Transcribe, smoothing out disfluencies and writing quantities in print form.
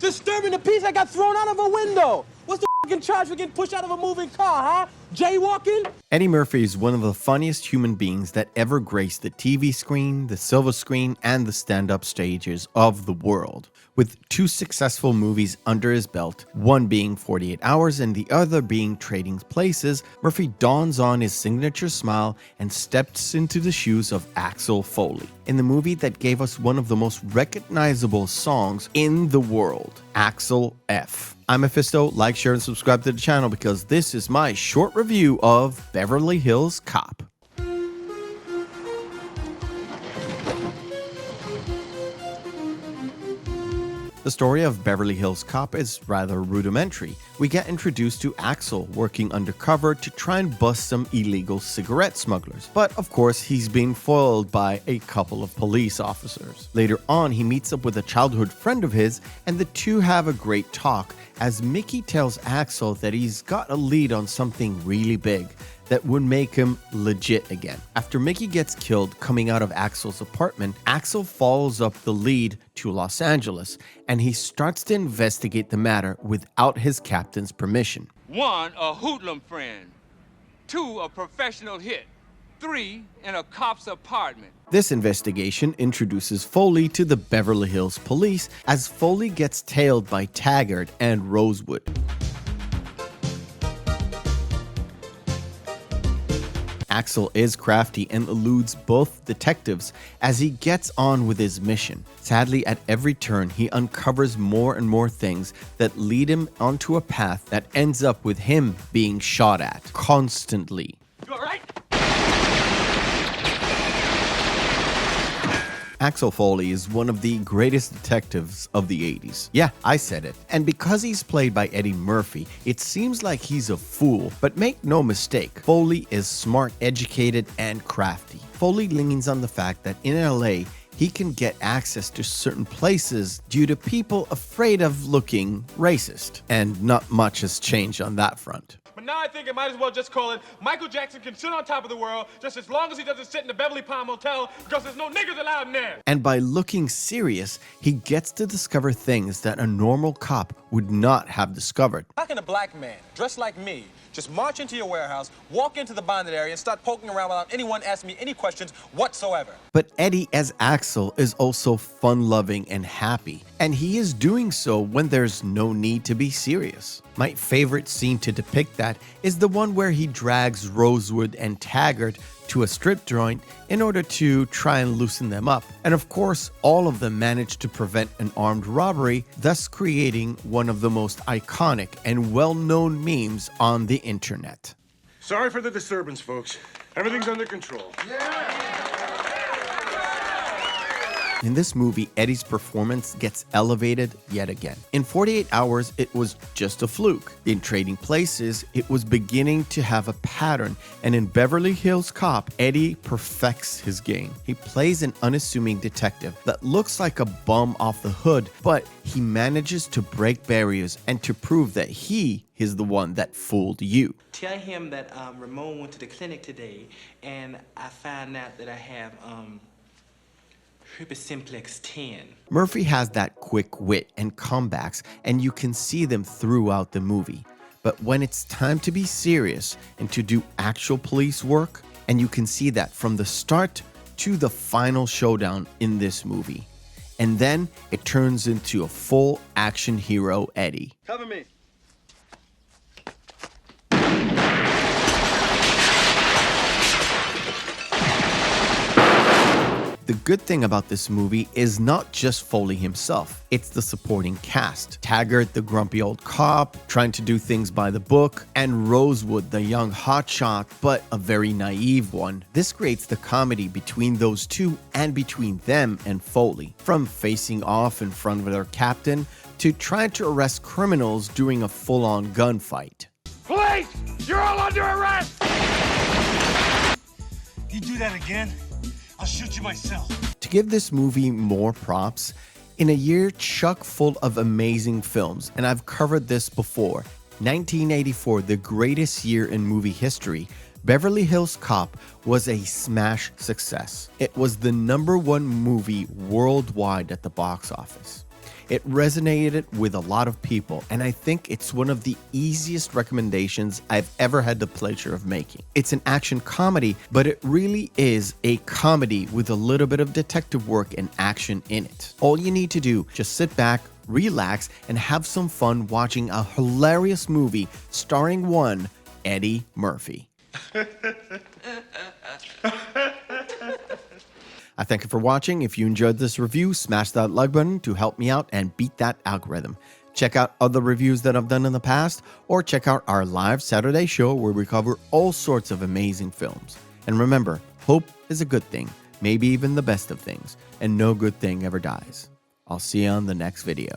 Disturbing the peace, I got thrown out of a window. What's the fucking charge for getting pushed out of a moving car, huh? Jaywalking? Eddie Murphy is one of the funniest human beings that ever graced the TV screen, the silver screen, and the stand-up stages of the world. With 2 successful movies under his belt, one being 48 Hours and the other being Trading Places, Murphy dons on his signature smile and steps into the shoes of Axel Foley in the movie that gave us one of the most recognizable songs in the world, Axel F. I'm Meffistoe. Like, share, and subscribe to the channel because this is my short review of Beverly Hills Cop. The story of Beverly Hills Cop is rather rudimentary. We get introduced to Axel working undercover to try and bust some illegal cigarette smugglers. But of course, he's being foiled by a couple of police officers. Later on, he meets up with a childhood friend of his and the two have a great talk as Mickey tells Axel that he's got a lead on something really big that would make him legit again. After Mickey gets killed coming out of Axel's apartment, Axel follows up the lead to Los Angeles and he starts to investigate the matter without his captain's permission. 1, a hoodlum friend. 2, a professional hit. 3, in a cop's apartment. This investigation introduces Foley to the Beverly Hills Police as Foley gets tailed by Taggart and Rosewood. Axel is crafty and eludes both detectives as he gets on with his mission. Sadly, at every turn, he uncovers more and more things that lead him onto a path that ends up with him being shot at constantly. You all right? Axel Foley is one of the greatest detectives of the 80s. Yeah, I said it. And because he's played by Eddie Murphy, it seems like he's a fool. But make no mistake, Foley is smart, educated, and crafty. Foley leans on the fact that in LA, he can get access to certain places due to people afraid of looking racist. And not much has changed on that front. But now I think I might as well just call it Michael Jackson can sit on top of the world just as long as he doesn't sit in the Beverly Palm Hotel because there's no niggers allowed in there. And by looking serious, he gets to discover things that a normal cop would not have discovered. How can a black man, dressed like me, just march into your warehouse, walk into the bonded area, and start poking around without anyone asking me any questions whatsoever? But Eddie as Axel is also fun-loving and happy, and he is doing so when there's no need to be serious. My favorite scene to depict that is the one where he drags Rosewood and Taggart to a strip joint in order to try and loosen them up. And of course, all of them manage to prevent an armed robbery, thus creating one of the most iconic and well-known memes on the internet. Sorry for the disturbance, folks. Everything's under control. In this movie, Eddie's performance gets elevated yet again. In 48 Hours, it was just a fluke. In Trading Places, it was beginning to have a pattern. And in Beverly Hills Cop, Eddie perfects his game. He plays an unassuming detective that looks like a bum off the hood, but he manages to break barriers and to prove that he is the one that fooled you. Tell him that Ramon went to the clinic today and I found out that I have herpes simplex 10. Murphy has that quick wit and comebacks, and you can see them throughout the movie. But when it's time to be serious and to do actual police work, and you can see that from the start to the final showdown in this movie. And then it turns into a full action hero Eddie. Cover me. The good thing about this movie is not just Foley himself, it's the supporting cast. Taggart, the grumpy old cop, trying to do things by the book, and Rosewood, the young hotshot, but a very naive one. This creates the comedy between those two and between them and Foley. From facing off in front of their captain, to trying to arrest criminals during a full-on gunfight. Police! You're all under arrest! You do that again, I'll shoot you myself. To give this movie more props, in a year chock full of amazing films, and I've covered this before, 1984, the greatest year in movie history, Beverly Hills Cop was a smash success. It was the #1 movie worldwide at the box office. It resonated with a lot of people, and I think it's one of the easiest recommendations I've ever had the pleasure of making. It's an action comedy, but it really is a comedy with a little bit of detective work and action in it. All you need to do, just sit back, relax, and have some fun watching a hilarious movie starring one Eddie Murphy. I thank you for watching. If you enjoyed this review, smash that like button to help me out and beat that algorithm. Check out other reviews that I've done in the past, or check out our live Saturday show where we cover all sorts of amazing films. And remember, hope is a good thing, maybe even the best of things, and no good thing ever dies. I'll see you on the next video.